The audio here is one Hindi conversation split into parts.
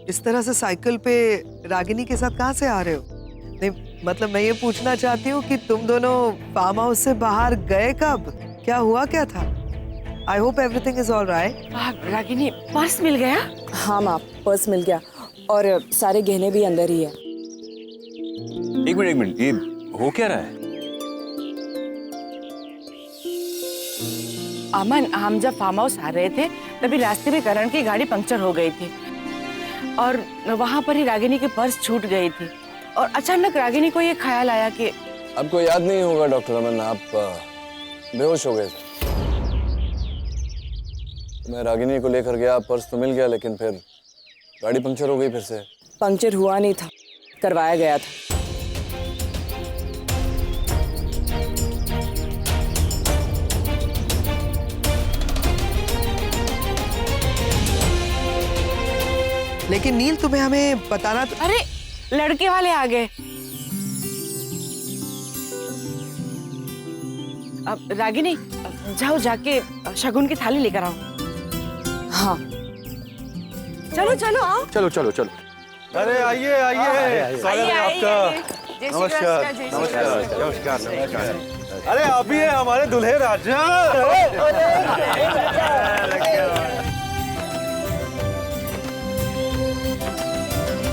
इस तरह से साइकिल पे रागिनी के साथ कहाँ से आ रहे हो? नहीं मतलब मैं ये पूछना चाहती हूँ कि तुम दोनों फार्म हाउस से बाहर गए कब? क्या हुआ क्या था? I hope everything is all right. Ragini purse मिल गया? हाँ माँ, पर्स मिल गया और सारे गहने भी अंदर ही है। एक मिनट, ये हो क्या रहा है? अमन, हम जब फार्म हाउस आ रहे थे तभी रास्ते में करण की गाड़ी पंक्चर हो गई थी और वहां पर ही रागिनी की पर्स छूट गई थी और अचानक रागिनी को ये ख्याल आया कि आपको याद नहीं होगा डॉक्टर अमन, आप बेहोश हो गए थे। मैं रागिनी को लेकर गया, पर्स तो मिल गया लेकिन फिर गाड़ी पंक्चर हो गई फिर से। पंक्चर हुआ नहीं था, करवाया गया था। लेकिन नील तुम्हें हमें बताना तो... अरे लड़के वाले आ गए। अब रागिनी जाओ जाके शगुन की थाली लेकर आओ। हाँ चलो चलो आओ। चलो चलो चलो। अरे आइए आइए, स्वागत है आपका। नमस्कार नमस्कार। नमस्कार नमस्कार। अरे आप ही हैं हमारे दुल्हे राजा।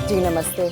जी नमस्ते।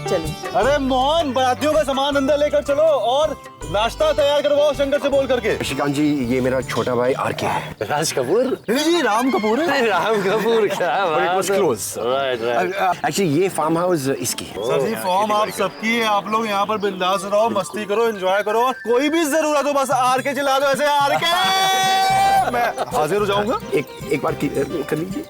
चलिए। अरे मोहन, बारातियों का सामान अंदर लेकर चलो और नाश्ता तैयार करवाओ शंकर से बोल करके। श्रीकांत जी, ये मेरा छोटा भाई आरके है। राज कपूर? नहीं जी, राम कपूर है। राम कपूर, क्या बात है। क्लोज। एक्चुअली ये फार्म हाउस इसकी है। सर जी, फॉर्म आप सबकी है, आप लोग यहाँ पर बिंदास रहो, मस्ती करो, एंजॉय करो और कोई भी जरूरत हो बस आर के चिल्ला दो ऐसे, आर के। मैं हाजिर हो जाऊंगा। एक बार कर लीजिए।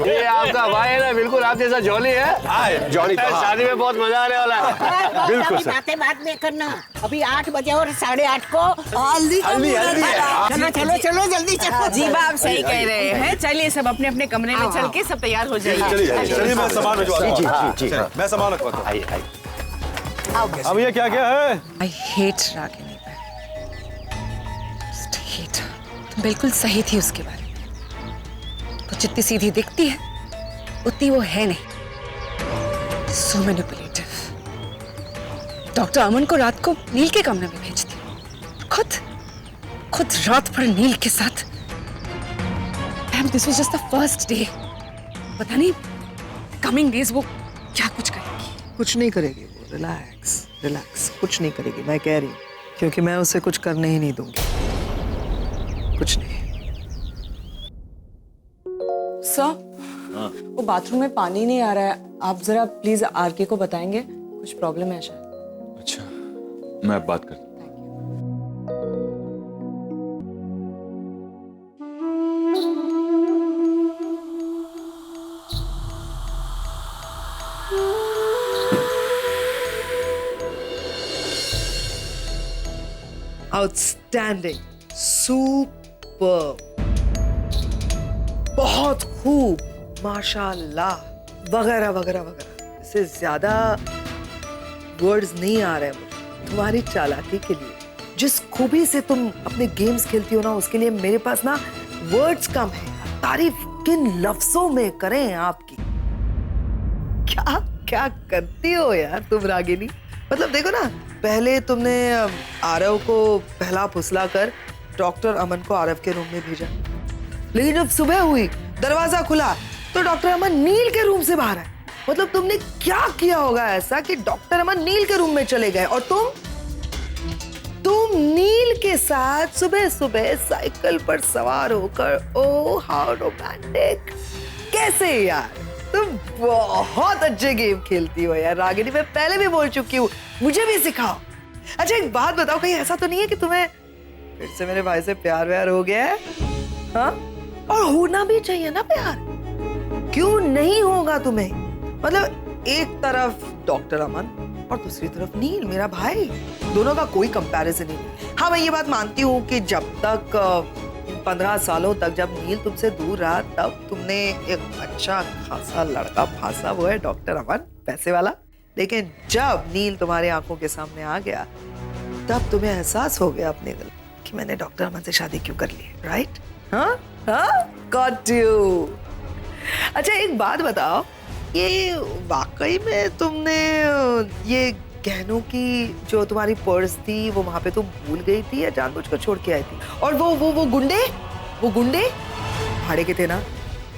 ये आपका भाई है ना, बिल्कुल आप जैसा जॉली है। जॉनी तो शादी में बहुत मजा आने वाला है। बिल्कुल सर। बातें बाद में करना, अभी 8 बजे और 8:30 को हल्दी चलो चलो चलो जल्दी चलो। जी आप सही कह रहे हैं। चलिए सब अपने अपने कमरे में चल के सब तैयार हो जाइए। चलिए मैं सामान भिजवाता हूँ। जी जी। मैं सामान रखवाता हूँ। आइए। अब ये क्या क्या है? I hate Ragini. Just hate her। तुम बिल्कुल सही थी उसके बारे में। वो जितनी सीधी दिखती है उतनी वो है नहीं। So manipulative। डॉक्टर अमन को रात को नील के कमरे में भेजती, खुद रात भर नील के साथ। Damn, this was just the first day। पता नहीं coming days वो क्या कुछ करेगी। कुछ नहीं करेगी वो, रिलैक्स रिलैक्स, कुछ नहीं करेगी, मैं कह रही हूँ, क्योंकि मैं उसे कुछ करने ही नहीं दूंगी, कुछ नहीं। सर, वो बाथरूम में पानी नहीं आ रहा है, आप जरा प्लीज आरके को बताएंगे, कुछ प्रॉब्लम है शायद। अच्छा, मैं अब बात करता हूँ। आउटस्टैंडिंग, सुपर, बहुत खूब, माशाल्लाह, वगैरह वगैरह वगैरह। इससे ज्यादा वर्ड्स नहीं आ रहे मुझे तुम्हारी चालाकी के लिए। जिस खूबी से तुम अपने गेम्स खेलती हो ना, उसके लिए मेरे पास ना वर्ड्स कम है। तारीफ किन लफ्जों में करें आपकी। क्या क्या करती हो यार तुम रागिनी। मतलब देखो ना, पहले तुमने आरव को पहला फुसला कर डॉक्टर अमन को आरव के रूम में भेजा, लेकिन जब सुबह हुई, दरवाजा खुला तो डॉक्टर अमन नील के रूम से बाहर है। मतलब तुमने क्या किया होगा ऐसा कि डॉक्टर अमन नील के रूम में चले गए और तुम नील के साथ सुबह सुबह साइकिल पर सवार होकर, ओह हाउ रोमांटिक। कैसे यार, तुम बहुत अच्छे गेम खेलती हो यार रागिनी। मैं पहले भी बोल चुकी हूँ, मुझे भी सिखाओ। अच्छा एक बात बताओ, कहीं ऐसा तो नहीं है कि तुम्हें फिर से मेरे भाई से प्यार व्यार हो गया है? हाँ, और होना भी चाहिए ना प्यार, क्यों नहीं होगा तुम्हें? मतलब एक तरफ डॉक्टर अमन और दूसरी तरफ नील, मेरा भाई, दोनों का कोई कंपैरिजन ही नहीं। हाँ मैं ये बात मानती हूँ कि जब तक 15 सालों तक जब नील तुमसे दूर रहा, तब तुमने एक अच्छा खासा लड़का फांसा, वो है डॉक्टर अमन, पैसे वाला। लेकिन जब नील तुम्हारी आंखों के सामने आ गया तब तुम्हें एहसास हो गया अपने दिल कि मैंने डॉक्टर अमन से शादी क्यों कर ली, राइट? हाँ हाँ, गॉट यू। अच्छा एक बात बताओ, ये वाकई में तुमने ये गहनों की जो तुम्हारी पर्स थी वो वहां पे तुम भूल गई थी या जानबूझकर छोड़ के आई थी? और वो गुंडे भाड़े के थे ना?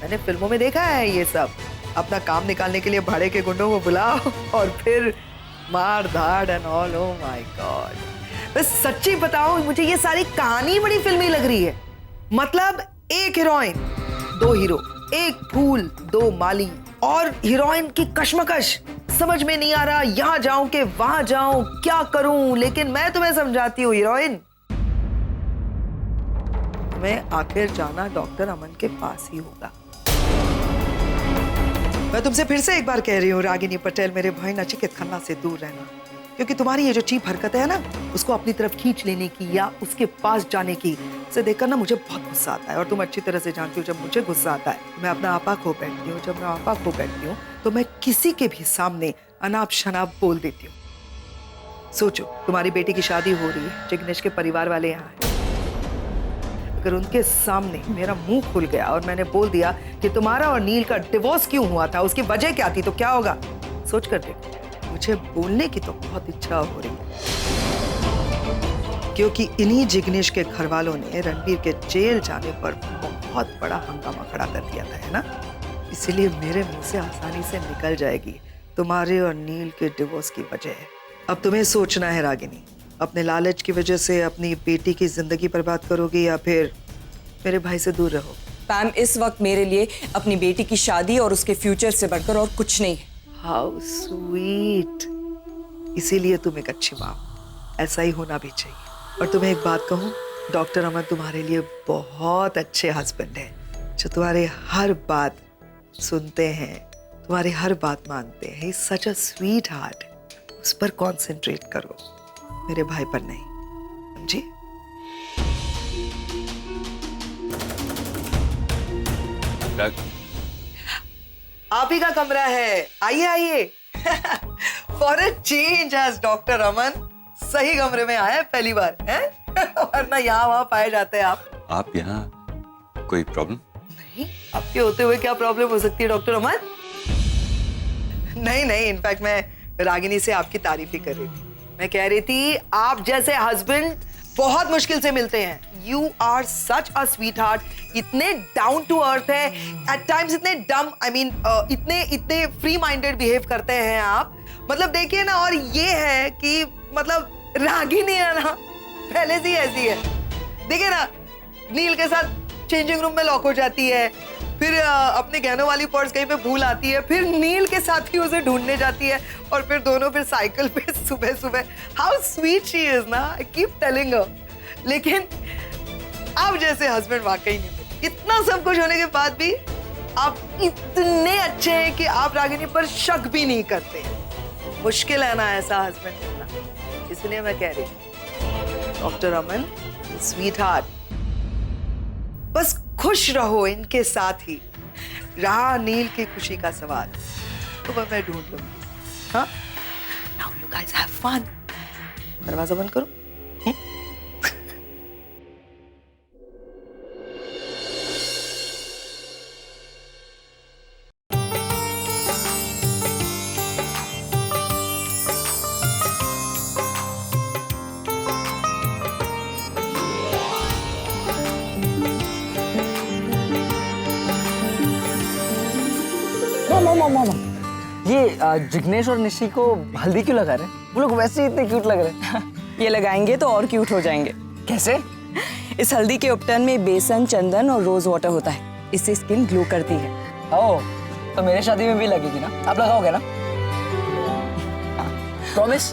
मैंने फिल्मों में देखा है ये सब। अपना काम निकालने के लिए भाड़े के गुंडों को बुलाओ और फिर मार धाड़ and all. Oh my God. बस सच्ची बताओ, मुझे ये सारी कहानी बड़ी फिल्मी लग रही है। मतलब एक हीरोइन, दो हीरो, एक फूल दो माली, और हीरोइन की कश्मकश, समझ में नहीं आ रहा यहां जाऊं कि वहां जाऊं, क्या करूं। लेकिन मैं तुम्हें समझाती हूँ हीरोइन, तुम्हें आखिर जाना डॉक्टर अमन के पास ही होगा। मैं तुमसे फिर से एक बार कह रही हूँ रागिनी पटेल, मेरे भाई नचिकेत खन्ना से दूर रहना, क्योंकि तुम्हारी ये जो चीप हरकत है ना, उसको अपनी तरफ खींच लेने की या उसके पास जाने की, उसे देखकर ना मुझे बहुत गुस्सा आता है। और तुम अच्छी तरह से जानती हो जब मुझे गुस्सा आता है मैं अपना आपा खो बैठती हूँ। जब मैं आपा खो बैठती हूँ तो मैं किसी के भी सामने अनाप शनाप बोल देती हूँ। सोचो तुम्हारी बेटी की शादी हो रही है, जिग्नेश के परिवार वाले यहाँ हैं। अगर उनके सामने मेरा मुंह खुल गया और मैंने बोल दिया कि तुम्हारा और नील का डिवोर्स क्यों हुआ था, उसकी वजह क्या थी, तो क्या होगा? सोच कर देखो। मुझे बोलने की तो बहुत इच्छा हो रही है, क्योंकि इन्हीं जिग्नेश के घर वालों ने रणबीर के जेल जाने पर बहुत बड़ा हंगामा खड़ा कर दिया था, है ना? इसीलिए मेरे मुंह से आसानी से निकल जाएगी तुम्हारे और नील के डिवोर्स की वजह। अब तुम्हें सोचना है रागिनी, अपने लालच की वजह से अपनी बेटी की जिंदगी बर्बाद करोगी या फिर मेरे भाई से दूर रहो? मैम, इस वक्त मेरे लिए अपनी बेटी की शादी और उसके फ्यूचर से बढ़कर और कुछ नहीं है। How sweet. इसीलिए तुम एक अच्छी माँ, ऐसा ही होना भी चाहिए। और तुम्हें एक बात कहूँ, डॉक्टर अमन तुम्हारे लिए बहुत अच्छे हस्बैंड हैं, जो तुम्हारे हर बात सुनते हैं, तुम्हारी हर बात मानते हैं। सच अ स्वीट हार्ट। उस पर कॉन्सेंट्रेट करो, मेरे भाई पर नहीं, समझी? आप ही का कमरा है, आइए आइए। फॉर अ चेंज आज डॉक्टर अमन सही कमरे में आए पहली बार, हैं? वरना यहाँ वहाँ पाए जाते हैं आप यहाँ कोई प्रॉब्लम? नहीं, आपके होते हुए क्या प्रॉब्लम हो सकती है डॉक्टर अमन? नहीं नहीं, इनफैक्ट मैं रागिनी से आपकी तारीफ ही कर रही थी। मैं कह रही थी आप जैसे हस्बैंड बहुत मुश्किल से मिलते हैं। You are such a sweetheart, इतने डाउन टू अर्थ है, एट टाइम्स इतने डम, आई मीन इतने फ्री माइंडेड बिहेव करते हैं आप। मतलब देखिए ना, और ये है कि मतलब रागिनी है ना पहले से ही ऐसी है। देखिए ना, नील के साथ चेंजिंग रूम में लॉक हो जाती है, फिर अपने गहनों वाली पर्स कहीं पे भूल आती है, फिर नील के साथ ही उसे ढूंढने जाती है, और फिर दोनों फिर साइकिल पे सुबह सुबह। हाउ स्वीट शी इज ना, आई कीप टेलिंग हर। लेकिन आप जैसे हस्बैंड वाकई नहीं मिले। इतना सब कुछ होने के बाद भी आप इतने अच्छे हैं कि आप रागिनी पर शक भी नहीं करते। मुश्किल है ना ऐसा हस्बैंड मिलना, इसलिए मैं कह रही हूँ डॉक्टर अमन स्वीट हार्ट, बस खुश रहो इनके साथ ही। रहा नील की खुशी का सवाल तो मैं ढूंढ लूंगी। हाँ, now you guys have fun. दरवाजा बंद करो। ये जिग्नेश और निशी को हल्दी क्यों लगा रहे हैं? वो लोग वैसे ही इतने क्यूट लग रहे हैं। ये लगाएंगे तो और क्यूट हो जाएंगे। कैसे? इस हल्दी के उपटन में बेसन, चंदन और रोज वाटर होता है, इससे स्किन ग्लो करती है। ओह, तो मेरे शादी में भी लगेगी ना? आप लगाओगे ना? प्रॉमिस?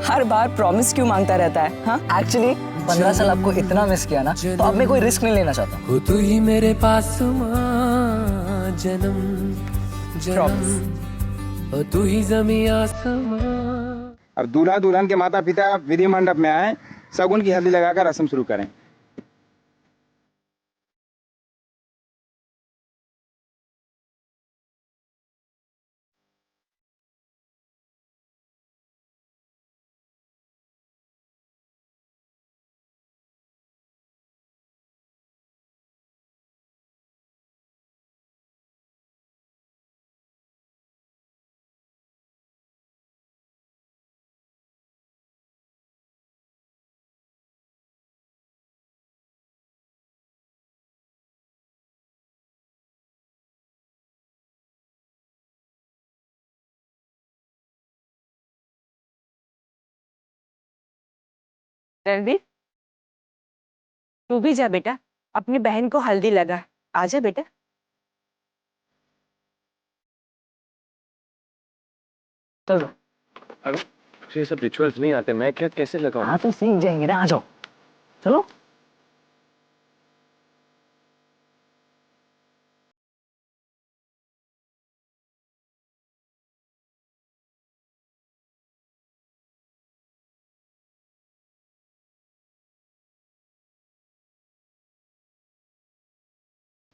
हर बार प्रॉमिस क्यों मांगता रहता है? हाँ, एक्चुअली 15 साल आपको इतना मिस किया ना, तो अब मैं कोई रिस्क नहीं लेना चाहता। हो तू ही मेरे पास जन्म प्रॉमिस। हो तू ही ज़मीं आसमां। अब दूल्हा दुल्हन के माता पिता विधि मंडप में आए, शगुन की हल्दी लगाकर रस्म शुरू करें। रणदीप, तू भी जा बेटा, अपनी बहन को हल्दी लगा। आजा बेटा। चलो। अरे ये सब रिचुअल्स नहीं आते, मैं क्या कैसे लगाऊं? हाँ तो सीख जाएंगे ना, आ जाओ चलो।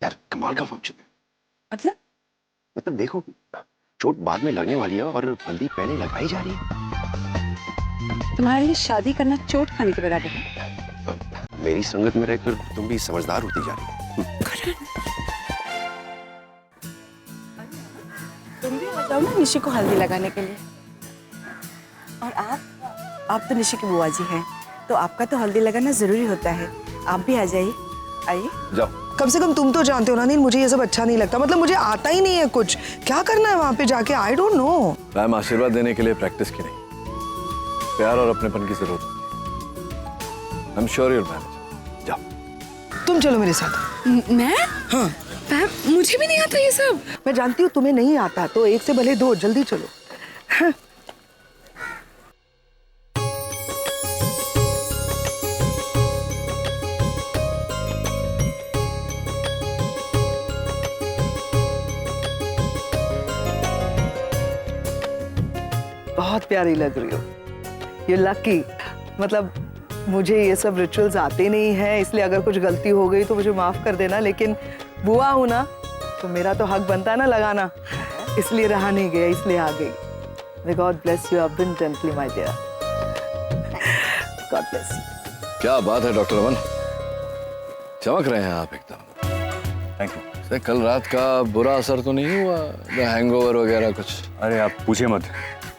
यार कमाल का फंक्शन है। मतलब देखो, चोट बाद में लगने वाली है और हल्दी पहले लगाई जा रही है। तुम्हारे लिए शादी करना चोट खाने के बराबर है। मेरी संगत में रहकर तुम भी समझदार होती जा रही हो। तुम भी आ जाओ ना निशी को हल्दी लगाने के लिए। और आप तो निशी की बुआ जी हैं, तो आपका तो हल्दी लगाना जरूरी होता है। आप भी आ जाइए, आइए। जाओ। कम से कम तुम तो जानते हो ना नील, मुझे ये सब अच्छा नहीं लगता। मतलब मुझे आता ही नहीं है कुछ। क्या करना है वहाँ पे जाके, आई डोंट नो। मैम, आशीर्वाद देने के लिए प्रैक्टिस की नहीं, प्यार और अपनेपन की जरूरत होती है। I am sure you'll manage. जाओ। तुम चलो मेरे साथ। मैं? हाँ। मुझे भी नहीं आता ये सब। मैं जानती हूँ तुम्हें नहीं आता, तो एक से भले दो, जल्दी चलो। हाँ। बहुत प्यारी लग रही हो। You lucky. मतलब मुझे ये सब रिचुअल्स आते नहीं हैं, इसलिए अगर कुछ गलती हो गई तो मुझे माफ कर देना, लेकिन बुआ हूं ना, तो मेरा तो हक बनता है ना लगाना, इसलिए रहा नहीं गया, इसलिए आ गई। May God bless you abundantly, my dear. God bless you. क्या बात है डॉक्टर अमन, चमक रहे हैं आप एकदम। Thank you. कल रात का बुरा असर तो नहीं हुआ, हैंगओवर वगैरह कुछ? अरे आप पूछे मत,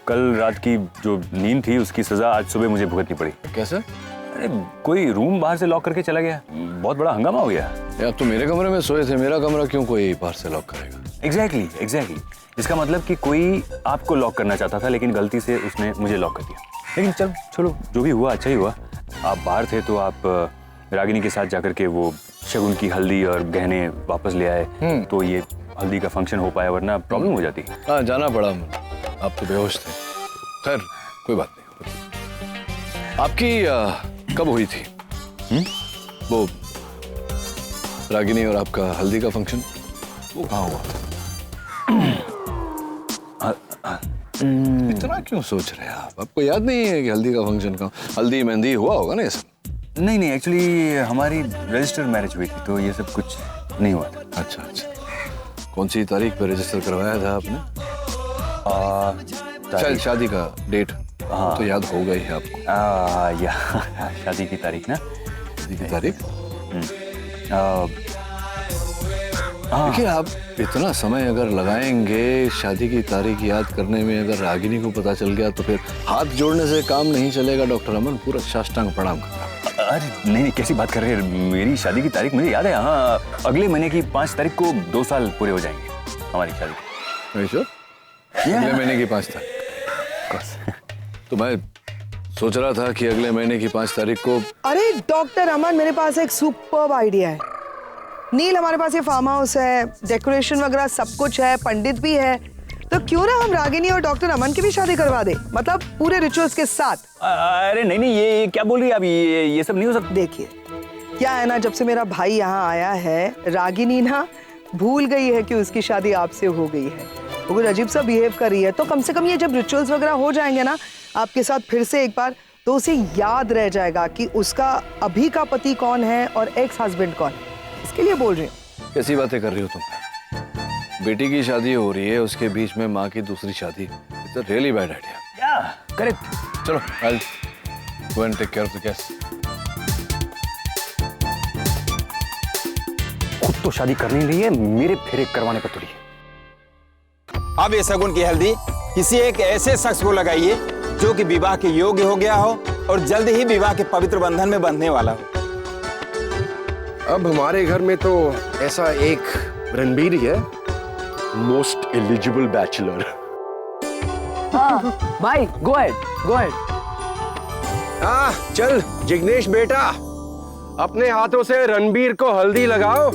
कल रात की जो नींद थी उसकी सजा आज सुबह मुझे भुगतनी पड़ी। कैसे? अरे कोई रूम बाहर से लॉक करके चला गया, बहुत बड़ा हंगामा हो गया। आप तो मेरे कमरे में सोए थे, मेरा कमरा क्यों कोई बाहर से लॉक करेगा? एग्जैक्टली। इसका मतलब कि कोई आपको लॉक करना चाहता था, लेकिन गलती से उसने मुझे लॉक कर दिया। लेकिन चलो जो भी हुआ अच्छा ही हुआ। आप बाहर थे तो आप रागिनी के साथ जाकर के वो शगुन की हल्दी और गहने वापस ले आए, तो ये हल्दी का फंक्शन हो पाया, वरना प्रॉब्लम हो जाती। हाँ, जाना पड़ा, आप तो बेहोश थे। खैर कोई बात नहीं। आपकी कब हुई थी वो रागिनी और आपका हल्दी का फंक्शन? वो कहाँ हुआ? इतना क्यों सोच रहे हैं आप? आपको याद नहीं है कि हल्दी का फंक्शन का हल्दी मेहंदी हुआ होगा ना ये सब? नहीं, एक्चुअली हमारी रजिस्टर मैरिज हुई थी, तो ये सब कुछ नहीं हुआ था। अच्छा। कौन सी तारीख पर रजिस्टर करवाया था आपने? शादी का डेट तो याद हो गई है आपको? शादी की तारीख ना? शादी की तारीख? देखिए, आप इतना समय अगर लगाएंगे शादी की तारीख याद करने में, अगर रागिनी को पता चल गया तो फिर हाथ जोड़ने से काम नहीं चलेगा डॉक्टर अमन, पूरा साष्टांग प्रणाम करना। अरे नहीं, कैसी बात कर रहे हैं? मेरी शादी की तारीख मुझे याद है। हाँ, अगले महीने की 5 तारीख को 2 साल पूरे हो जाएंगे हमारी शादी। अगले महीने की 5 तारीख? तो मैं सोच रहा था कि अगले महीने की 5 तारीख को। अरे डॉक्टर अमन, मेरे पास एक सुपर्ब आइडिया है। नील, हमारे पास ये फार्म हाउस है, डेकोरेशन वगैरह सब कुछ है, पंडित भी है, तो क्यों ना हम रागिनी और डॉक्टर अमन की भी शादी करवा दे, मतलब पूरे रिचुअल्स के साथ। अरे नहीं, ये क्या बोल रही है आप? ये सब नहीं हो सकता। देखिए क्या है ना, जब से मेरा भाई यहाँ आया है, रागिनी ना भूल गई है कि उसकी शादी आपसे हो गई है। वो कुछ अजीब सा बिहेव कर रही है, तो कम से कम ये जब रिचुअल्स वगैरह हो जाएंगे ना आपके साथ फिर से एक बार, तो उसे याद रह जाएगा कि उसका अभी का पति कौन है और एक्स हस्बैंड कौन है। इसके लिए बोल रही हूँ। कैसी बातें कर रही हो तुम? बेटी की शादी हो रही है, उसके बीच में माँ की दूसरी शादी। It's a really bad idea. Correct. चलो, I'll go and take care of the guests. खुद तो शादी करनी नहीं है, मेरे फेरे करवाने पर तुली है। अब ये शगुन की हल्दी किसी एक ऐसे शख्स को लगाइए जो कि विवाह के योग्य हो गया हो और जल्द ही विवाह के पवित्र बंधन में बंधने वाला हो। अब हमारे घर में तो ऐसा एक रणबीर ही है, मोस्ट एलिजिबल बैचलर। हाँ भाई, गो अहेड। हाँ चल जिग्नेश बेटा, अपने हाथों से रणबीर को हल्दी लगाओ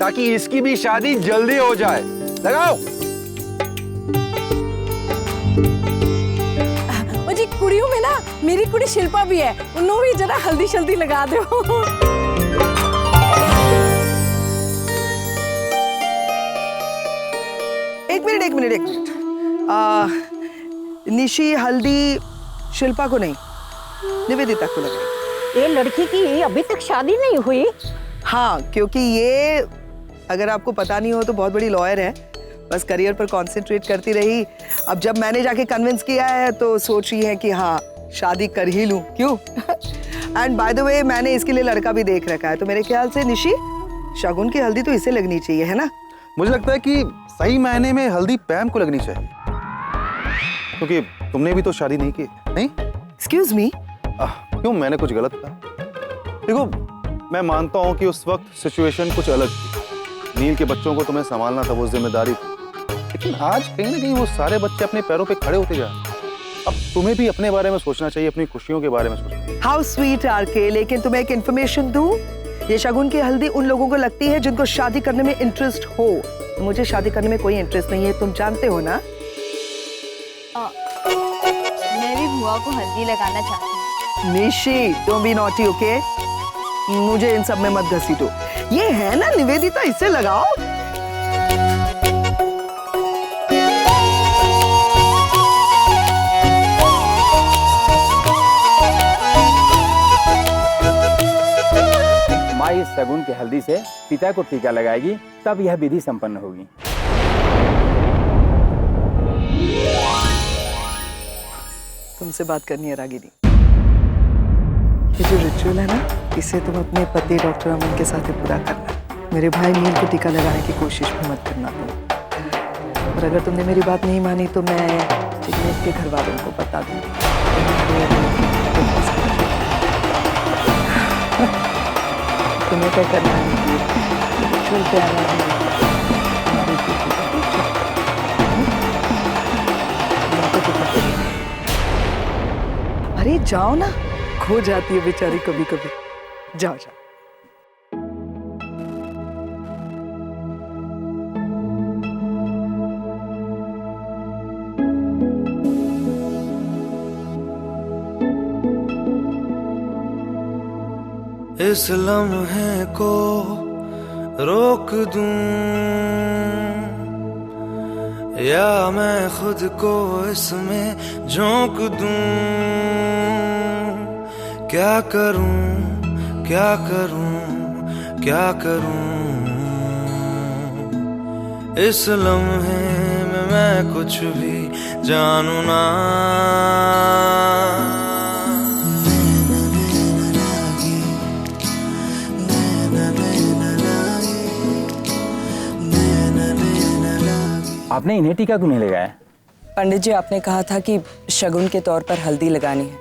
ताकि इसकी भी शादी जल्दी हो जाए। लगाओ। जी कुड़ियों में ना मेरी कुड़ी शिल्पा भी है, उन्होंने भी जरा हल्दी शल्दी लगा दो। एक मिनट। निशी हल्दी शिल्पा को नहीं, निवेदिता को लगाई। ये लड़की की अभी तक शादी नहीं हुई? हाँ, क्योंकि ये अगर आपको पता नहीं हो तो बहुत बड़ी लॉयर है, बस करियर पर कंसंट्रेट करती रही। अब जब मैंने जाके कन्विंस किया है तो सोच रही है कि हाँ शादी कर ही लूं, क्यों? एंड बाय द वे मैंने इसके लिए लड़का भी देख रखा है, तो मेरे ख्याल से निशी शगुन की हल्दी तो इसे लगनी चाहिए, है ना? मुझे लगता है कि सही मायने में हल्दी पैम को लगनी चाहिए, क्योंकि तुमने भी तो शादी नहीं की, नहीं? एक्सक्यूज मी, क्यों, मैंने कुछ गलत कहा? देखो, मैं मानता हूँ कि उस वक्त सिचुएशन कुछ अलग थी, नील के बच्चों को तुम्हें संभालना था, वो जिम्मेदारी थी, लेकिन आज कहीं ना कहीं वो सारे बच्चे अपने पैरों पे खड़े होते जा रहे हैं। अब तुम्हें भी अपने बारे में सोचना चाहिए, अपनी खुशियों के बारे में सोचना चाहिए। हाउ स्वीट आरके, लेकिन तुम्हें एक इन्फॉर्मेशन दूं, ये शगुन की हल्दी उन लोगों को लगती है जिनको शादी करने में इंटरेस्ट हो। मुझे शादी करने में कोई इंटरेस्ट नहीं है, तुम जानते हो ना? मैं भी बुआ को हल्दी लगाना चाहती हूँ। Nishi, don't be naughty, okay? मुझे इन सब में मत घसीटो। ये है ना निवेदिता, इसे लगाओ। माँ इस शगुन की हल्दी से पिता को टीका लगाएगी, तब यह विधि संपन्न होगी। तुमसे बात करनी है रागिनी। ये जो रिचुअल है ना, इसे तुम अपने पति डॉक्टर अमन के साथ ही पूरा करना। मेरे भाई नील को टीका लगाने की कोशिश भी मत करना तुम। और अगर तुमने मेरी बात नहीं मानी तो मैं जिग्नेश के घर वालों को बता दूंगी। तुम्हें क्या करना है? रिचुअल पे आना है। अरे जाओ ना, खो जाती है बेचारी कभी कभी। जाओ जाओ। इस लम्हे को रोक दूं या मैं खुद को इसमें झोंक दूं, क्या करूं क्या करूं क्या करूं, इस लम्हे में मैं कुछ भी जानू ना। आपने इन्हें टीका क्यों नहीं लगाया? पंडित जी, आपने कहा था कि शगुन के तौर पर हल्दी लगानी है,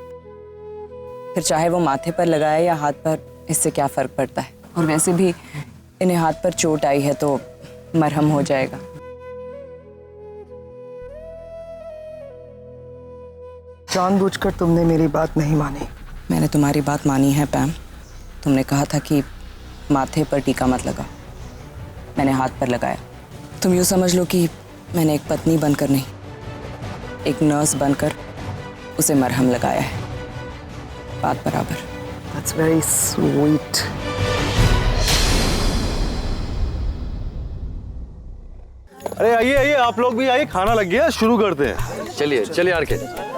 फिर चाहे वो माथे पर लगाए या हाथ पर, इससे क्या फर्क पड़ता है? और वैसे भी इन्हें हाथ पर चोट आई है तो मरहम हो जाएगा। जानबूझकर तुमने मेरी बात नहीं मानी। मैंने तुम्हारी बात मानी है पैम। तुमने कहा था कि माथे पर टीका मत लगा, मैंने हाथ पर लगाया। तुम यूँ समझ लो कि मैंने एक पत्नी बनकर नहीं, एक नर्स बनकर उसे मरहम लगाया है। बात बराबर। That's very sweet. अरे आइए आइए, आप लोग भी आइए, खाना लग गया, शुरू करते हैं। चलिए चलिए आरके।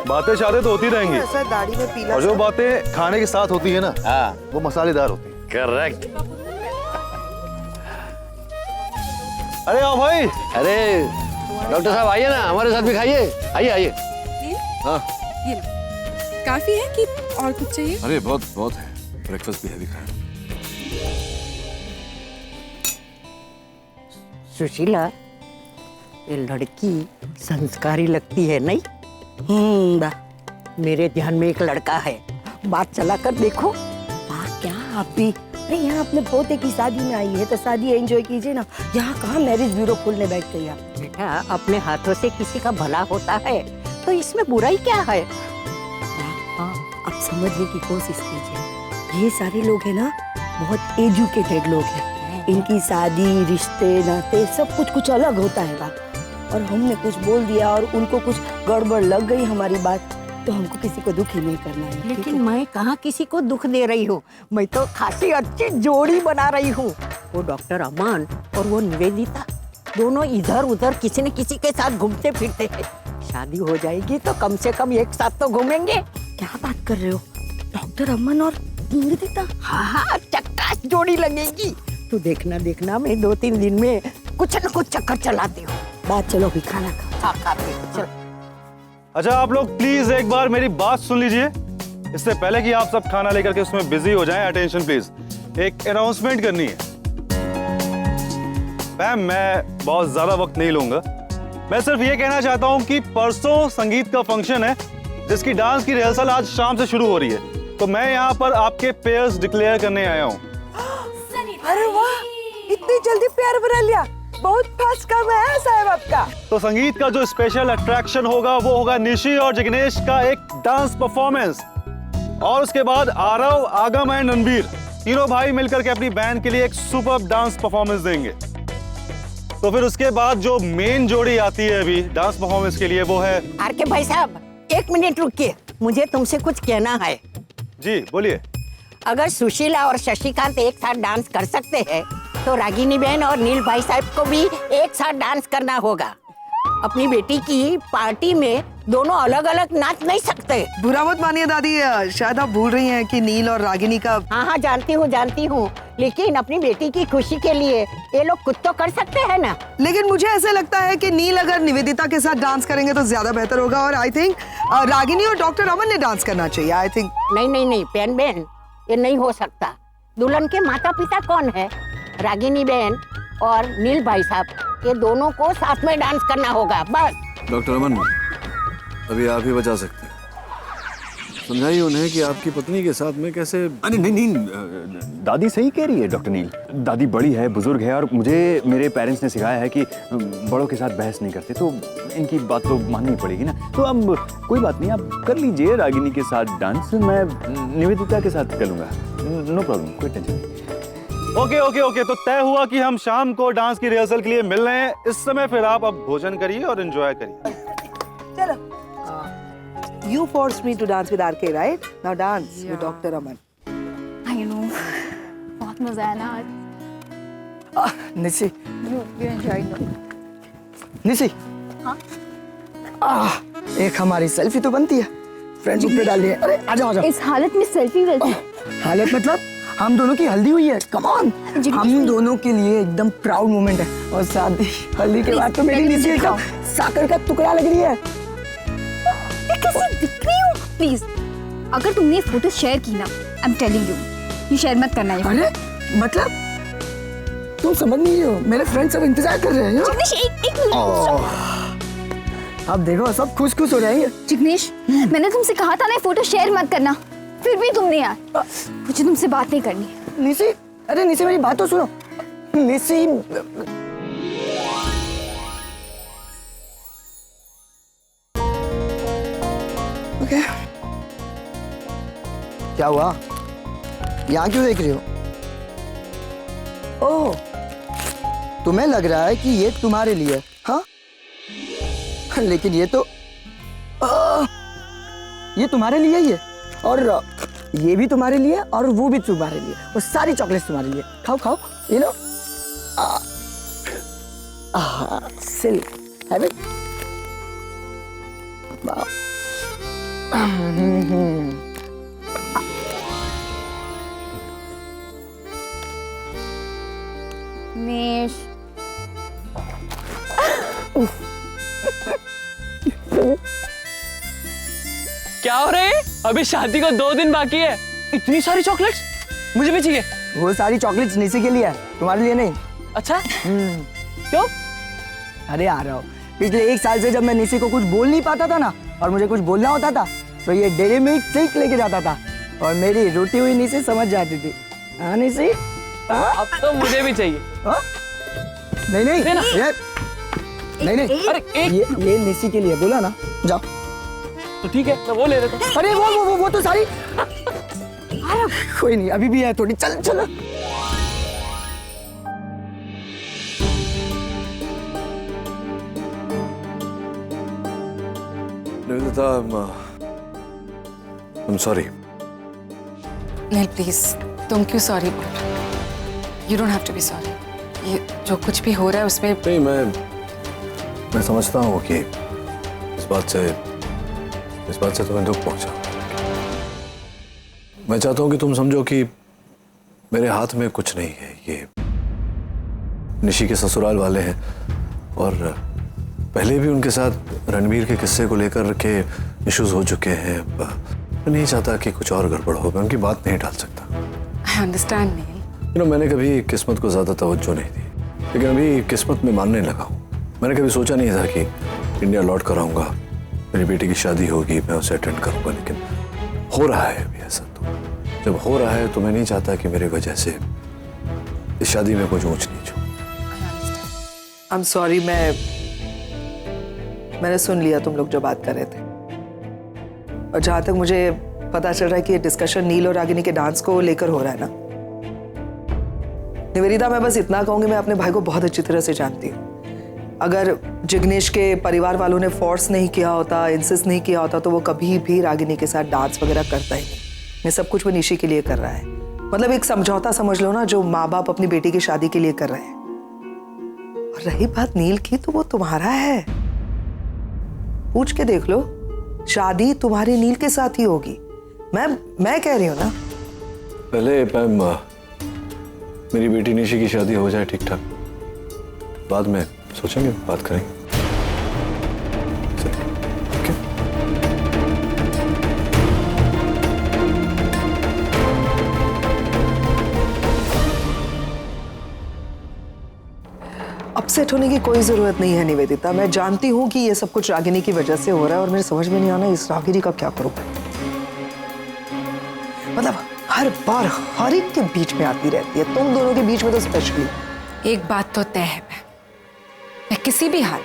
बातें शातें तो होती रहेंगी, ऐसा दाढ़ी में पीला और जो बातें खाने के साथ होती है ना, हाँ वो मसालेदार होती है। करेक्ट। अरे आओ भाई। अरे डॉक्टर साहब आइए ना, हमारे साथ भी खाइए। आइए आइए। हाँ ये लो। काफी है कि और कुछ चाहिए? अरे बहुत बहुत है, ब्रेकफास्ट भी हैवी खाया। सुशीला, ये लड़की संस्कारी लगती है नहीं? बा, मेरे ध्यान में एक लड़का है, बात चला कर देखो। वाह, क्या आप भी। अरे यहाँ अपने पोते की शादी में आई है तो शादी एंजॉय कीजिए ना। यहाँ कहाँ मैरिज ब्यूरो खोलने बैठ गई आप? बेटा, अपने हाथों से किसी का भला होता है तो इसमें बुराई क्या है? हाँ, अब समझने की कोशिश कीजिए, ये सारे लोग हैं ना बहुत एजुकेटेड लोग हैं। इनकी शादी, रिश्ते, नाते सब कुछ अलग होता है बात। और हमने कुछ बोल दिया और उनको कुछ गड़बड़ लग गई हमारी बात, तो हमको किसी को दुख ही नहीं करना है। लेकिन मैं कहाँ किसी को दुख दे रही हूँ, मैं तो खासी अच्छी जोड़ी बना रही हूँ। वो डॉक्टर अमन और वो निवेदिता दोनों इधर उधर किसी न किसी के साथ घूमते फिरते हैं। शादी हो जाएगी तो कम से कम एक साथ तो घूमेंगे। क्या बात कर रहे हो? डॉक्टर अमन और निवेदिता? हाँ, चक्कास जोड़ी लगेगी। तू देखना देखना, मैं 2-3 दिन में कुछ न कुछ चक्कर चलाती हूँ। बात चलो अभी खाना खाओ। खाते चल। अच्छा आप लोग प्लीज एक बार मेरी बात सुन लीजिए, इससे पहले कि आप सब खाना लेकर के उसमें बिजी हो जाएं। अटेंशन प्लीज, एक अनाउंसमेंट करनी है। मैम मैं बहुत ज्यादा वक्त नहीं लूंगा, मैं सिर्फ ये कहना चाहता हूं कि परसों संगीत का फंक्शन है जिसकी डांस की रिहर्सल आज शाम से शुरू हो रही है, तो मैं यहाँ पर आपके पेयर्स डिक्लेयर करने आया हूँ। अरे वाह, इतनी जल्दी प्यार बना लिया, बहुत फास्ट काम है साहब आपका। तो संगीत का जो स्पेशल अट्रैक्शन होगा वो होगा निशी और जिग्नेश का एक डांस परफॉर्मेंस, और उसके बाद आरव, आगम एंड रणबीर तीनों भाई मिलकर के अपनी बैंड के लिए एक सुपर डांस परफॉर्मेंस देंगे। तो फिर उसके बाद जो मेन जोड़ी आती है अभी डांस परफॉर्मेंस के लिए वो है आरके भाई साहब, 1 मिनट रुकिए, मुझे तुमसे कुछ कहना है। जी बोलिए। अगर सुशीला और शशिकांत एक साथ डांस कर सकते हैं तो रागिनी बहन और नील भाई साहब को भी एक साथ डांस करना होगा। अपनी बेटी की पार्टी में दोनों अलग अलग नाच नहीं सकते। बुरा मत मानिए दादी, शायद आप भूल रही हैं कि नील और रागिनी का। हाँ जानती हूँ, लेकिन अपनी बेटी की खुशी के लिए ये लोग कुछ तो कर सकते हैं ना। लेकिन मुझे ऐसा लगता है कि नील अगर निवेदिता के साथ डांस करेंगे तो ज्यादा बेहतर होगा, और आई थिंक रागिनी और डॉक्टर अमन ने डांस करना चाहिए। आई थिंक नहीं बहन बहन, ये नहीं हो सकता। दुल्हन के माता पिता कौन है? रागिनी बहन और नील भाई साहब, ये दोनों को साथ में डांस करना होगा बस। डॉक्टर अमन, अभी आप ही बचा सकते हैं। समझाइए उन्हें कि आपकी पत्नी के साथ में कैसे। अरे नहीं, दादी सही कह रही है डॉक्टर नील। दादी बड़ी है, बुजुर्ग है, और मुझे मेरे पेरेंट्स ने सिखाया है कि बड़ों के साथ बहस नहीं करते, तो इनकी बात तो माननी पड़ेगी ना। तो अब कोई बात नहीं, आप कर लीजिए रागिनी के साथ डांस, मैं निवेदिता के साथ कर लूंगा, नो प्रॉब्लम, कोई टेंशन नहीं। ओके, तो तय हुआ कि हम शाम को डांस की रिहर्सल के लिए मिल रहे हैं। इस समय फिर आप अब भोजन करिए और एंजॉय करिए। चलो, you forced me to dance with RK, right? Now dance with Dr. Aman. I know, बहुत मजा आया ना आज। Nishi, You enjoyed it? Nishi, हाँ? एक हमारी सेल्फी तो बनती है, फ्रेंड ग्रुप पे डाल दिए। अरे आ जाओ। इस हालत में सेल्फी कैसे? हालत मतलब हम दोनों की हल्दी हुई है, कम ऑन। हम दोनों के लिए एकदम प्राउड मोमेंट है, और शादी हल्दी के बाद तो मेरी निशी एकदम साकर का टुकड़ा लग रही है। कैसे दिख रही हूँ? प्लीज, अगर तुमने ये फोटो शेयर की ना, आई एम टेलिंग यू, ये शेयर मत करना है। अरे मतलब तुम समझ नहीं हो, मेरे फ्रेंड सब इंतजार कर रहे हैं। जिग्नेश, एक मिनट। अब देखो सब खुश हो जाएंगे। जिग्नेश, मैंने तुमसे कहा था ना फोटो शेयर मत करना, फिर भी तुमने यार। मुझे तुमसे बात नहीं करनी। निशी, अरे निशी मेरी बात तो सुनो। निशी, ओके, क्या हुआ? यहाँ क्यों देख रही हो? ओह, तुम्हें लग रहा है कि ये तुम्हारे लिए है, हाँ? लेकिन ये तो ये तुम्हारे लिए ही है, और ये भी तुम्हारे लिए, और वो भी तुम्हारे लिए, वो सारी चॉकलेट्स तुम्हारे लिए। खाओ खाओ, ये लो। Silk, have it. जिग्नेश, क्या हो रहा है? अभी शादी को 2 दिन बाकी है, इतनी सारी चॉकलेट्स मुझे भी चाहिए। वो सारी चॉकलेट्स निशी के लिए है, तुम्हारे लिए नहीं। अच्छा, क्यों? अरे आ रहा हूँ, पिछले 1 साल से जब मैं निशी को कुछ बोल नहीं पाता था ना, और मुझे कुछ बोलना होता था, तो ये डेयरी मिल्क शेक लेके जाता था, और मेरी रोटी हुई निशी समझ जाती थी। हाँ निशी, अब तो मुझे भी चाहिए। नहीं नहीं, ये नहीं, अरे ये निशी के लिए बोला ना, जाओ। तो ठीक है, मैं वो ले लेता हूँ। अरे वो तो सारी कोई नहीं, अभी भी है थोड़ी, चल चलो। Nivedita, I'm sorry. नहीं प्लीज, तुम क्यों सॉरी बोल रहे हो? You don't have to be sorry. ये जो कुछ भी हो रहा है उसमें नहीं, मैं समझता हूँ कि इस बात से तुम्हें दुख पहुंचा। मैं चाहता हूँ कि तुम समझो कि मेरे हाथ में कुछ नहीं है। ये निशी के ससुराल वाले हैं और पहले भी उनके साथ रणबीर के किस्से को लेकर के इश्यूज हो चुके हैं। मैं नहीं चाहता कि कुछ और गड़बड़ हो, मैं उनकी बात नहीं टाल सकता। आई अंडरस्टैंड नील। मैंने कभी किस्मत को ज्यादा तवज्जो नहीं दी, लेकिन अभी किस्मत में मानने लगा हूँ। मैंने कभी सोचा नहीं था कि इंडिया लौट कर आऊंगा, मेरी बेटी की शादी होगी, मैं उसे अटेंड करूंगा, लेकिन हो रहा है अभी ऐसा। तो जब हो रहा है तो मैं नहीं चाहता कि मेरी वजह से इस शादी में कुछ ऊंच नीच हो। आई एम सॉरी, मैंने सुन लिया तुम लोग जो बात कर रहे थे, और जहां तक मुझे पता चल रहा है कि ये डिस्कशन नील और रागिनी के डांस को लेकर हो रहा है ना। निवेदिता, मैं बस इतना कहूंगी, मैं अपने भाई को बहुत अच्छी तरह से जानती हूँ। अगर जिग्नेश के परिवार वालों ने फोर्स नहीं किया होता, इंसिस्ट नहीं किया होता, तो वो कभी भी रागिनी के साथ डांस वगैरह करता ही नहीं। ये सब कुछ वो निशी के लिए कर रहा है। मतलब एक समझौता समझ लो ना, जो माँ बाप अपनी बेटी की शादी के लिए कर रहे हैं। और रही बात नील की, तो वो तुम्हारा है, पूछ के देख लो, शादी तुम्हारी नील के साथ ही होगी। मैं कह रही हूँ ना। पहले मेरी बेटी निशी की शादी हो जाए ठीक ठाक, बाद में सोचेंगे, बात करेंगे। अपसेट होने की कोई जरूरत नहीं है निवेदिता। मैं जानती हूँ कि ये सब कुछ रागिनी की वजह से हो रहा है, और मेरे समझ में नहीं आना इस रागिनी का क्या करूँ। मतलब हर बार हर एक के बीच में आती रहती है, तुम दोनों के बीच में तो स्पेशली। एक बात तो तय है, मैं किसी भी हाल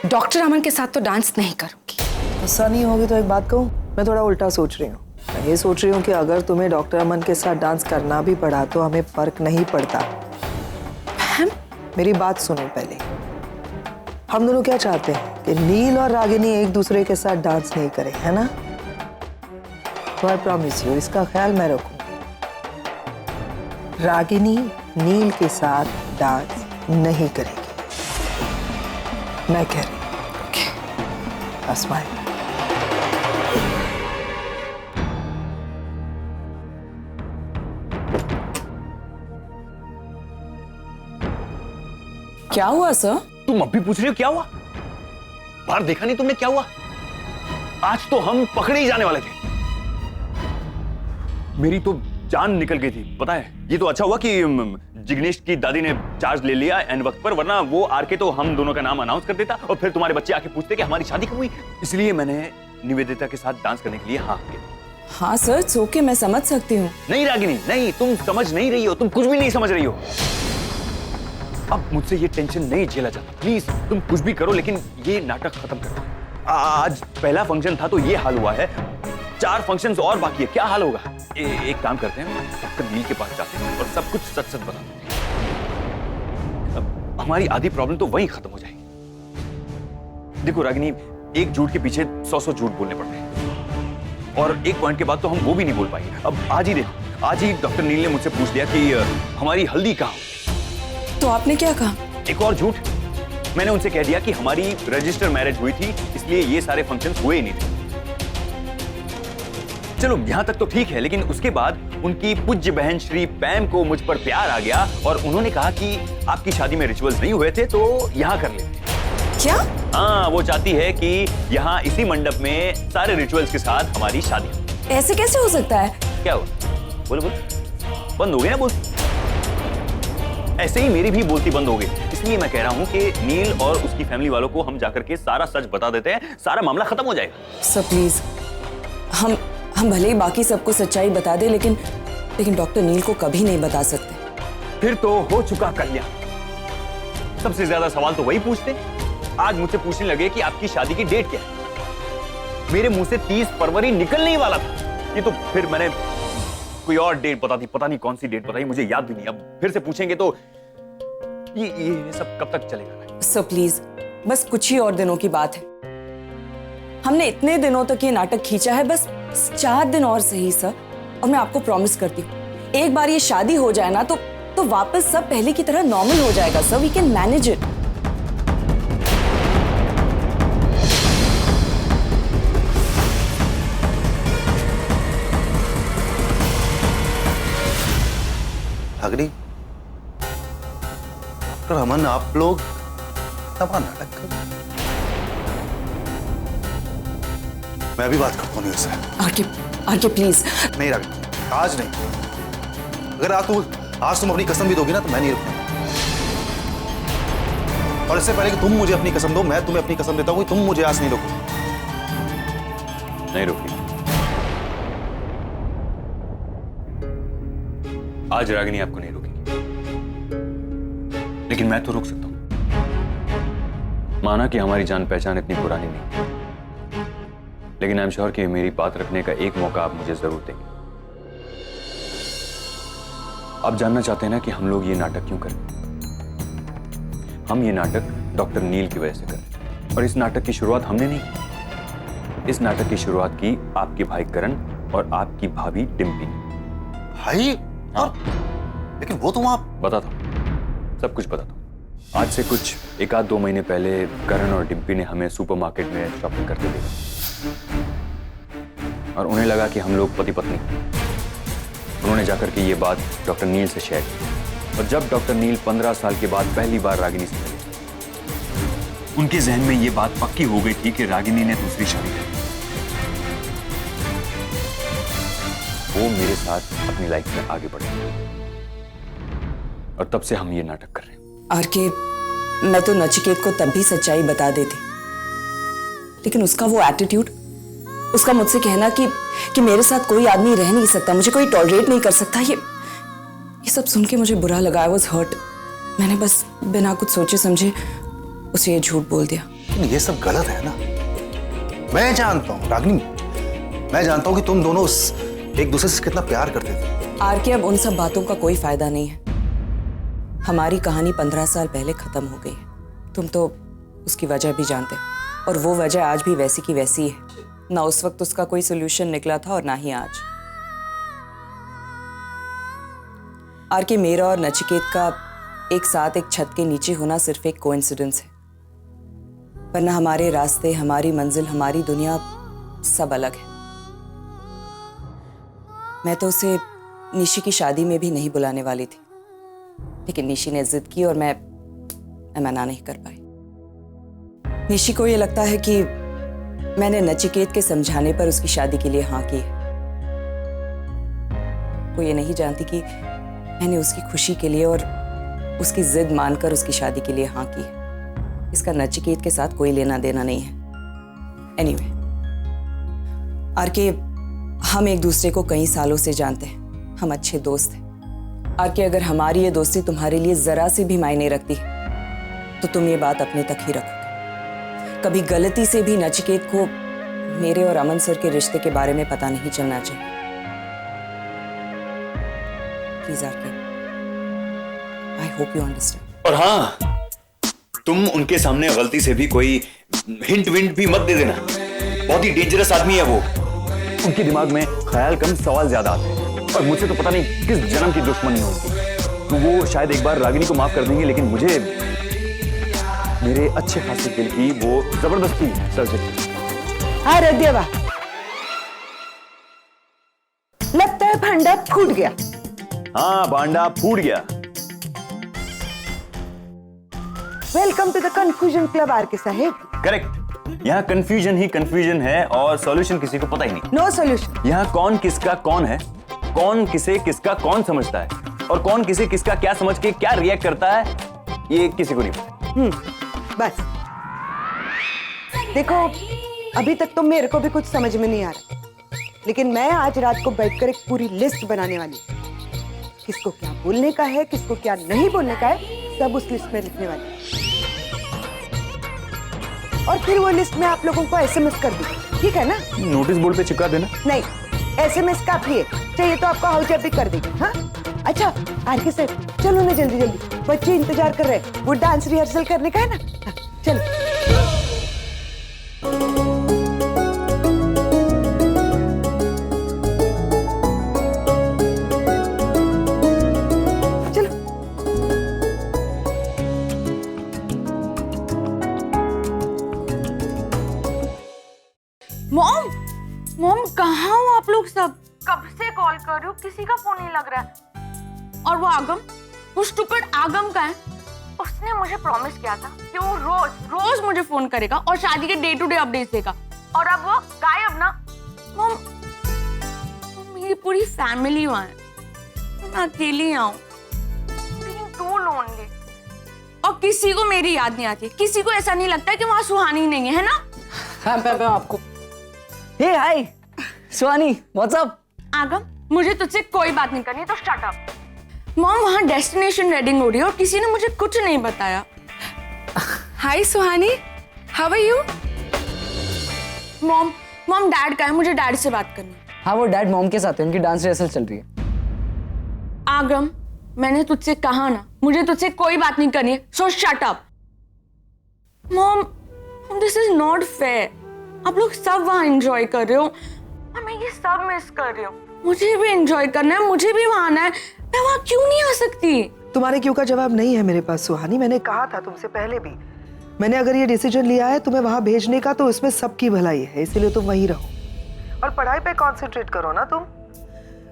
डॉक्टर अमन के साथ तो डांस नहीं करूंगी। गुस्सा नहीं होगी तो एक बात कहूँ, मैं थोड़ा उल्टा सोच रही हूँ। मैं ये सोच रही हूँ कि अगर तुम्हें डॉक्टर अमन के साथ डांस करना भी पड़ा तो हमें फर्क नहीं पड़ता। मेरी बात सुनो पहले। हम दोनों क्या चाहते हैं कि नील और रागिनी एक दूसरे के साथ डांस नहीं करें, है ना? तो आई प्रॉमिस यू, इसका ख्याल मैं रखूंगी। रागिनी नील के साथ डांस नहीं करेगी, मैं कह रही हूँ। स्माइल। क्या हुआ सर? तुम अब भी पूछ रही हो क्या हुआ? बाहर देखा नहीं तुमने क्या हुआ? आज तो हम पकड़े ही जाने वाले थे। मेरी तो जान निकल गई थी, पता है? ये तो अच्छा हुआ कि जिग्नेश की दादी ने चार्ज ले लिया एंड वक्त पर, वरना वो आके तो हम दोनों का नाम अनाउंस कर देता और फिर तुम्हारे बच्चे आके पूछते कि हमारी शादी कब हुई। इसलिए मैंने निवेदिता के साथ डांस करने के लिए हाँ किया। हाँ सर, इट्स ओके, मैं समझ सकती हूँ। नहीं रागिनी, नहीं, तुम समझ नहीं रही हो, तुम कुछ भी नहीं समझ रही हो। अब मुझसे ये टेंशन नहीं झेला जाता। प्लीज तुम कुछ भी करो, लेकिन ये नाटक खत्म करो। आज पहला फंक्शन था तो ये हाल हुआ है, 4 फंक्शंस और बाकी है, क्या हाल होगा? एक काम करते हैं, डॉक्टर नील के पास जाते हैं और सब कुछ सच सच बता देते हैं। अब हमारी आधी प्रॉब्लम तो वहीं खत्म हो जाएगी। देखो रागिनी, एक झूठ के पीछे 100 झूठ बोलने पड़ते हैं, और एक पॉइंट के बाद तो हम वो भी नहीं बोल पाएंगे। अब आज ही देखो, आज ही डॉक्टर नील ने मुझसे पूछ लिया कि हमारी हल्दी कहाँ होगी। तो आपने क्या कहा? एक और झूठ, मैंने उनसे कह दिया कि हमारी रजिस्टर मैरिज हुई थी, इसलिए ये सारे फंक्शंस हुए ही नहीं थे। चलो यहां तक तो ठीक है, लेकिन उसके बाद उनकी पूज्य बहन श्री पैम को मुझ पर प्यार आ गया और उन्होंने कहा कि आपकी शादी में रिचुअल्स नहीं हुए थे तो यहां कर लेते। क्या? हाँ, वो चाहती है कि यहाँ इसी मंडप में सारे रिचुअल्स के साथ हमारी शादी हो। ऐसे कैसे हो सकता है? क्या हुआ? बोलो बोलो, बंद हो गई ना बोल? ऐसे ही मेरी भी बोलती बंद हो गई। इसलिए मैं कह रहा हूँ कि नील और उसकी फैमिली वालों को हम जाकर के सारा सच बता देते हैं, सारा मामला खत्म हो जाएगा। सर प्लीज, हम भले ही बाकी सबको सच्चाई बता दें, लेकिन डॉक्टर नील को कभी नहीं बता सकते। फिर तो हो चुका कल्याण। सबसे ज्यादा सवाल तो वही पूछते, आज मुझसे पूछने लगे कि आपकी शादी की डेट क्या है। मेरे मुंह से 30 फरवरी निकलने ही वाला था। ये तो फिर मैंने कोई और डेट बता दी, पता नहीं कौन सी डेट बताई, मुझे याद भी नहीं। अब फिर से पूछेंगे तो ये सब कब तक चलेगा? सर प्लीज, बस कुछ ही और दिनों की बात है। हमने इतने दिनों तक ये नाटक खींचा है, बस 4 दिन और सही सर। और मैं आपको प्रॉमिस करती हूँ, एक बार ये शादी हो जाए ना तो वापस सब पहले की तरह नॉर्मल हो जाएगा sir. We can manage it. Ragini, doctor Aman, आप लोग तब नाटक कर। मैं अभी बात करता हूँ इससे। RK please. नहीं रागिनी, आज नहीं। अगर आज तुम अपनी कसम भी दोगी ना तो मैं नहीं रुकूंगा। और इससे पहले कि तुम मुझे अपनी कसम दो, मैं तुम्हें अपनी कसम देता हूँ कि तुम मुझे आज नहीं रोकोगे। नहीं रोकी। आज रागिनी आपको नहीं रोकेगी, लेकिन मैं तो रोक सकता हूं। माना कि हमारी जान पहचान इतनी पुरानी नहीं, लेकिन आई एम श्योर कि मेरी बात रखने का एक मौका आप मुझे जरूर देंगे। आप जानना चाहते हैं ना कि हम लोग ये नाटक क्यों करें? हम ये नाटक डॉक्टर नील की वजह से करें। और इस नाटक की शुरुआत हमने नहीं की। इस नाटक की शुरुआत की आपके भाई करण और आपकी भाभी डिम्पी ने। भाई? हाँ। लेकिन वो तुम आप बताता हूं, सब कुछ बताता हूं। आज से कुछ 1-2 महीने पहले करण और डिम्पी ने हमें सुपरमार्केट में शॉपिंग करते देखा और उन्हें लगा कि हम लोग पति पत्नी। उन्होंने जाकर के ये बात डॉक्टर नील से शेयर की। और जब डॉक्टर नील 15 साल के बाद पहली बार रागिनी से मिले, उनके जहन में ये बात पक्की हो गई थी कि रागिनी ने दूसरी शादी की। वो मेरे साथ अपनी लाइफ में आगे बढ़े और तब से हम ये नाटक कर रहे हैं। आरके, मैं तो नचिकेत को तब भी सच्चाई बता देती, लेकिन उसका वो एटीट्यूड, उसका मुझसे कहना कि मेरे साथ कोई आदमी रह नहीं सकता, मुझे कोई टॉलरेट नहीं कर सकता, ये सब सुन के मुझे बुरा लगा। I was hurt. मैंने बस बिना कुछ सोचे समझे उसे ये झूठ बोल दिया। ये सब गलत है ना। मैं जानता हूँ रागिनी, मैं जानता हूँ कि तुम दोनों एक दूसरे से कितना प्यार करते थे। आरके, अब उन सब बातों का कोई फायदा नहीं है। हमारी कहानी 15 साल पहले खत्म हो गई है। तुम तो उसकी वजह भी जानते हो, और वो वजह आज भी वैसी की वैसी है। ना उस वक्त उसका कोई सोल्यूशन निकला था और ना ही आज। आरके, मेरा और नचिकेत का एक साथ एक छत के नीचे होना सिर्फ एक कोइंसिडेंस है, वरना हमारे रास्ते, हमारी मंजिल, हमारी दुनिया सब अलग है। मैं तो उसे निशी की शादी में भी नहीं बुलाने वाली थी, लेकिन निशी ने जिद की और मैं मना नहीं कर पाई। निशी को यह लगता है कि मैंने नचिकेत के समझाने पर उसकी शादी के लिए हाँ की है। वो ये नहीं जानती कि मैंने उसकी खुशी के लिए और उसकी जिद मानकर उसकी शादी के लिए हाँ की है। इसका नचिकेत के साथ कोई लेना देना नहीं है। एनीवे, आरके, हम एक दूसरे को कई सालों से जानते हैं, हम अच्छे दोस्त हैं। आरके, अगर हमारी ये दोस्ती तुम्हारे लिए जरा से भी मायने रखती है तो तुम ये बात अपने तक ही रखोगे। कभी गलती से भी नचिकेत को मेरे और अमन सर के रिश्ते के बारे में पता नहीं चलना चाहिए। Please RK, I hope you understand. और हाँ, तुम उनके सामने गलती से भी कोई हिंट विंट भी मत दे देना। बहुत ही डेंजरस आदमी है वो। उनके दिमाग में ख्याल कम, सवाल ज्यादा आते हैं। और मुझसे तो पता नहीं किस जन्म की दुश्मनी है उनकी। तो वो शायद एक बार रागिनी को माफ कर देंगे, लेकिन मुझे मेरे अच्छे खासे दिल की वो जबरदस्ती सर्जरी। अरे देवा, लगता है भांडा फूट गया। हाँ, भांडा फूट गया। Welcome to the confusion club RK साहब। करेक्ट। यहाँ कंफ्यूजन ही कंफ्यूजन है और सॉल्यूशन किसी को पता ही नहीं। No solution. यहाँ कौन किसका कौन है, कौन किसे किसका कौन समझता है, और कौन किसे किसका क्या समझ के क्या रिएक्ट करता है, ये किसी को नहीं पता। बस देखो, अभी तक तो मेरे को भी कुछ समझ में नहीं आ रहा, लेकिन मैं आज रात को बैठकर एक पूरी लिस्ट बनाने वाली हूँ। किसको क्या बोलने का है, किसको क्या नहीं बोलने का है, सब उस लिस्ट में लिखने वाली हूँ। और फिर वो लिस्ट में आप लोगों को एसएमएस कर दूंगी। ठीक है ना? नोटिस बोर्ड पे चिपका देना। नहीं, SMS काफी है, चाहिए तो आपको हाउस भी कर देंगे। हाँ अच्छा आरके सर, चलो ना जल्दी जल्दी, बच्चे इंतजार कर रहे हैं, वो डांस रिहर्सल करने का है ना। हाँ, चलो मॉम, मॉम कहाँ हो आप लोग सब? कब से कॉल कर रही हूँ, किसी का फोन नहीं लग रहा है। और वो आगम, वो स्टूपिड आगम का है, उसने मुझे प्रॉमिस किया था कि वो रोज रोज मुझे फोन करेगा और शादी के डे टू डे अपडेट्स देगा, और अब वो गायब ना। मॉम, मेरी पूरी फैमिली वहाँ है, मैं अकेली आऊँ, टू लोनली, और किसी को मेरी याद नहीं आती, किसी को ऐसा नहीं लगता कि वहाँ सुहानी नहीं है ना? हाँ मैं आपको। हे हाय सुहानी, व्हाट्स अप? आगम, मुझे तुझसे कोई बात नहीं करनी, तो शट अप। मॉम, वहाँ डेस्टिनेशन वेडिंग हो रही है और किसी ने मुझे कुछ नहीं बताया। Hi Suhani, how are you? Mom, mom dad का है, मुझे डैड से बात करनी है। हाँ वो डैड मॉम के साथ है, उनकी डांस रिहर्सल चल रही है। आगम, मैंने तुझसे कहा ना, मुझे तुझसे कोई बात नहीं करनी है, सो shut up. Mom, this is not fair. आप लोग सब वहाँ एंजॉय कर रहे हो और मैं ये सब मिस कर रही हूँ। मुझे भी एंजॉय करना है, मुझे भी वहाँ आना है, मैं वहाँ क्यों नहीं आ सकती? तुम्हारे क्यों का जवाब नहीं है मेरे पास सुहानी, मैंने कहा था तुमसे पहले भी, मैंने अगर ये डिसीजन लिया है तुम्हें वहाँ भेजने का, तो उसमें सबकी भलाई है, इसीलिए तुम वहीं रहो और पढ़ाई पे कॉन्सेंट्रेट करो ना तुम।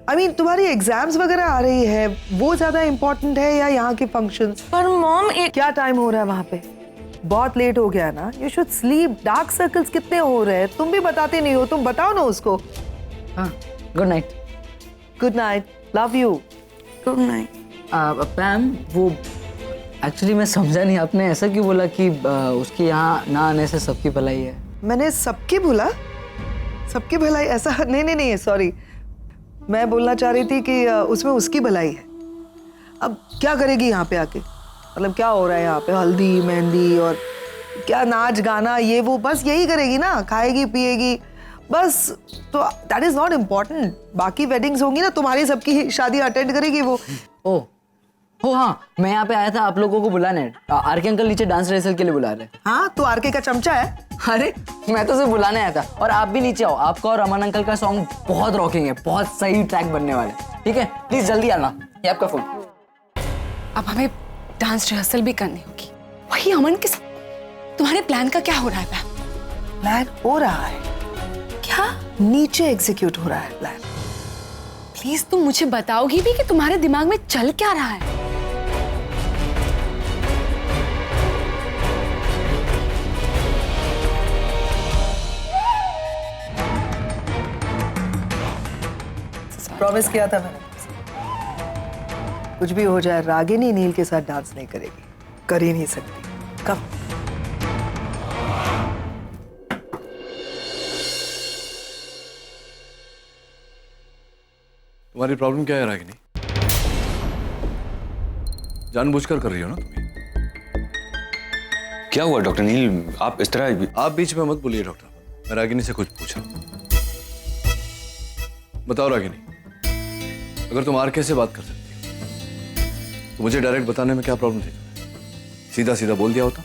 I mean, तुम्हारी एग्जाम्स वगैरह आ रही है, वो ज्यादा इम्पोर्टेंट है या यहाँ के फंक्शंस? पर मॉम, क्या टाइम हो रहा है वहाँ पे? बहुत लेट हो गया ना, you should sleep. Dark circles कितने हो रहे हैं, तुम भी बताते नहीं हो, तुम बताओ ना उसको। हाँ, good night. Good night, love you. Good night. Pam, वो एक्चुअली मैं समझा नहीं, आपने ऐसा क्यों बोला कि उसके यहाँ ना आने से सबकी भलाई है? मैंने सबकी भूला, सबकी भलाई ऐसा नहीं, सॉरी, मैं बोलना चाह रही थी कि उसमें उसकी भलाई है। अब क्या करेगी यहाँ पे आके, मतलब क्या हो रहा है यहाँ पे, हल्दी मेहंदी और क्या नाच गाना ये वो, बस यही करेगी ना, खाएगी पिएगी बस, तो दैट इज नॉट इम्पोर्टेंट। बाकी वेडिंग्स होंगी ना, तुम्हारी सबकी शादी अटेंड करेगी वो। ओ हाँ, मैं यहाँ पे आया था आप लोगों को बुलाने, आरके अंकल नीचे डांस रिहर्सल के लिए बुला रहे। हाँ, तो आरके का चमचा है। अरे मैं तो सिर्फ बुलाने आया था, और आप भी नीचे आओ, आपका और अमन अंकल का सॉन्ग बहुत रॉकिंग है, बहुत सही ट्रैक बनने वाला है, ठीक है? प्लीज जल्दी आना, ये आपका फोन। अब हमें डांस रिहर्सल भी करनी होगी, वही अमन के साथ। तुम्हारे प्लान का क्या हो रहा है पैम? प्लान हो रहा है क्या? नीचे एग्जीक्यूट हो रहा है प्लान। प्लीज तुम मुझे बताओगी भी कि तुम्हारे दिमाग में चल क्या रहा है? प्रॉमिस किया था मैंने, कुछ भी हो जाए रागिनी नील के साथ डांस नहीं करेगी, कर ही नहीं सकती। कब? तुम्हारी प्रॉब्लम क्या है रागिनी? जानबूझकर कर रही हो ना तुम्हें? क्या हुआ डॉक्टर नील, आप इस तरह? आप बीच में मत बोलिए डॉक्टर, मैं रागिनी से कुछ पूछा। बताओ रागिनी, अगर तुम आरके से बात कर सकती हो तो मुझे डायरेक्ट बताने में क्या प्रॉब्लम थी? सीधा सीधा बोल दिया होता।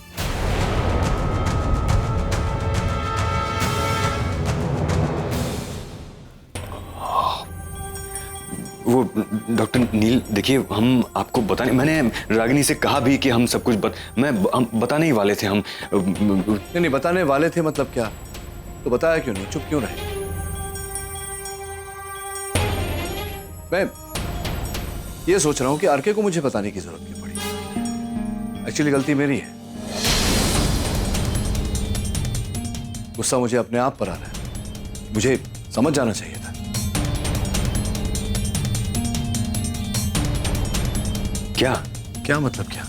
वो डॉक्टर नील देखिए, हम आपको बताने, मैंने रागिनी से कहा भी कि हम सब कुछ हम बताने ही वाले थे। हम नहीं बताने वाले थे मतलब क्या? तो बताया क्यों नहीं, चुप क्यों रहे? मैं ये सोच रहा हूं कि आरके को मुझे बताने की जरूरत क्यों पड़ी। एक्चुअली गलती मेरी है, गुस्सा मुझे अपने आप पर आ रहा है, मुझे समझ जाना चाहिए था। क्या क्या मतलब क्या?